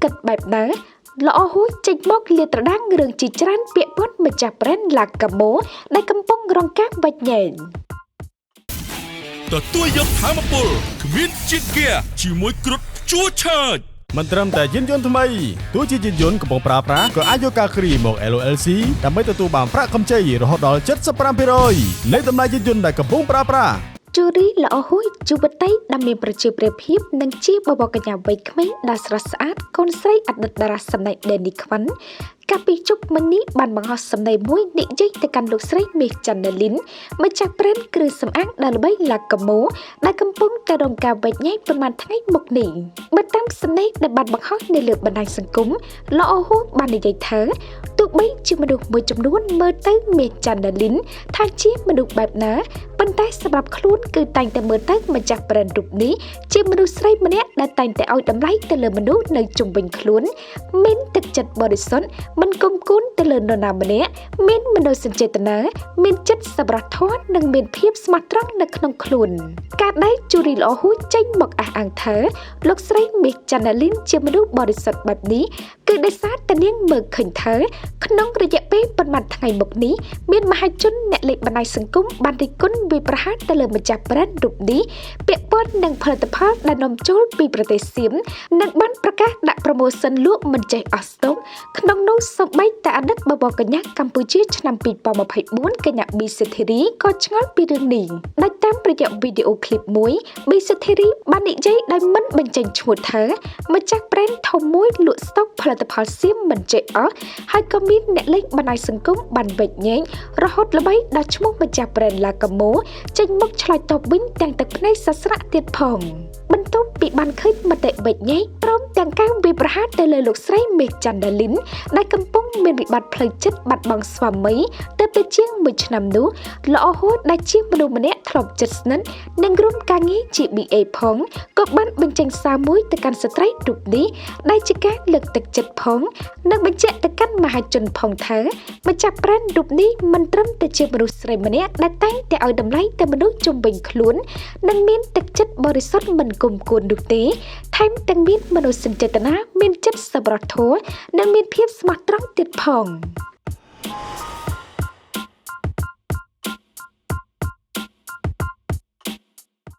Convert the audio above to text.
គិតបែបណាល្អហួចចេញមកលាតត្រដាងរឿងជាច្រើនពាក្យពត់ម្ចាស់ brand ឡាកាម៉ូដែលកំពុងរងការបាច់ញែកទទួលយកធម៌ពលគ្មានជាតិហ្គាជាមួយគ្រុឌជួឆើតមិនត្រឹមតែយានយន្តថ្មីទោះជាយានយន្តកំពុងប្រើប្រាស់ក៏អាចយកការគ្រីមក LLC ដើម្បីទទួលបានប្រាក់កម្ចីរហូតដល់ 75% នៃតម្លៃយានយន្តដែលកំពុងប្រើប្រាស់ជូរីល្អហួយយុវតីដែលមានប្រជាប្រិយភាពនិងជាបបកញ្ញាវ័យក្មេងដែលស្រស់ស្អាតកូនស្រីអតីតតារាសម្ដែងដេនីខ្វិនកាលពីជប់មិញនេះបានបង្ហោះសម្ដីមួយនិយាយទៅកាន់លោកស្រីមេឃចន្ទលីនម្ចាស់ brand គ្រឿងសម្អាងដែលល្បីឡាកាម៉ូដែលកំពុងតែរងការវែកញែកប្រហែលថ្ងៃមុខនេះបើតាមសម្ដីដែលបានបង្ហោះនៅលើបណ្ដាញសង្គមល្អហួយបាននិយាយថាទោះបីជាមនុស្សមួយចំនួនមើលទៅមេឃចន្ទលីនថាជាមនុស្សបែបណាប៉ុន្តែសម្រាប់ខ្លួនគឺតែងតែមើលទៅម្ចាស់ brand រូបនេះជាមនុស្សស្រីម្នាក់ដែលតែងតែឲ្យតម្លៃទៅលើមនុស្សនៅជុំវិញខ្លួនមានទឹកចិត្តបរិសុទ្ធមិនគុំគួនទៅលើនរណាម្នាក់មានមនោសញ្ចេតនាមានចិត្តសប្បុរសធម៌និងមានភាពស្មោះត្រង់នៅក្នុងខ្លួនការដែលជូរីល្អហួយចេញមកអះអាងថាលោកស្រីមេឃចន្ទលីនជាមនុស្សបរិសុទ្ធបែបនេះគឺដោយសារតែនាងមើលឃើញថាក្នុងរយៈពេលប៉ុន្មានថ្ងៃមុខនេះមានមហាជនអ្នកលេខបណ្ដាញសង្គមបានរិះគន់វាប្រហារទៅលើម្ចាស់ brand រូបនេះពាក់ព័ន្ធនឹងផលិតផលដែលនាំចូលពីប្រទេសសៀមនិងបានប្រកាសដាក់ប្រូម៉ូសិនលក់មិនចេះអស់ស្តុកក្នុងនោះសូម្បីតែអតីតបបកញ្ញាកម្ពុជាឆ្នាំ2024កញ្ញាប៊ីសេធីរីក៏ឆ្ងល់ពីរឿងនេះដោយតាមរយៈវីដេអូឃ្លីបមួយប៊ីសេធីរីបាននិយាយដោយមិនបញ្ចេញឈ្មោះថាម្ចាស់ brand ធំមួយលក់ស្តុកផលិតផលសៀមមិនចេះអស់ហើយក៏មានអ្នកលេងបណ្ដាញសង្គមបានវែកញែករហូតល្បីដល់ឈ្មោះម្ចាស់ brand ឡាកាម៉ូចេញមកឆ្លើយតបវិញទាំងទឹកភ្នែកសស្រាក់ទៀតផងបន្ទាប់ពីបានឃើញមតិវែកញែកព្រមទាំងការវាយប្រហារទៅលើលោកស្រីមេឃចន្ទលីនដែលកំពុងមានវិបត្តិផ្លូវចិត្តបាត់បង់ស្វាមីទៅពេលជាង1ឆ្នាំនោះល្អហួតដែលជាមនុស្សម្នាក់ធ្លាប់ចិត្តស្និទ្ធនិងរួមការងារជា BA ផងក៏បានបញ្ចេញសារមួយទៅកាន់ស្ត្រីរូបនេះដែលជាការលើកទឹកចិត្តផងនិងបញ្ជាក់ទៅកាន់មហាជនផងថាម្ចាស់ brand រូបនេះមិនត្រឹមតែជាមនុស្សស្រីម្នាក់ដែលតែងតែឲ្យតម្លៃទៅមនុស្សជុំវិញខ្លួននិងមានទឹកចិត្តបរិសុទ្ធមិនគុំគួននោះទេថែមទាំងមានមនោសញ្ចេតនាមានចិត្តសប្បុរសធម៌និងមានភាពស្មោះត្រង់ទៀតផង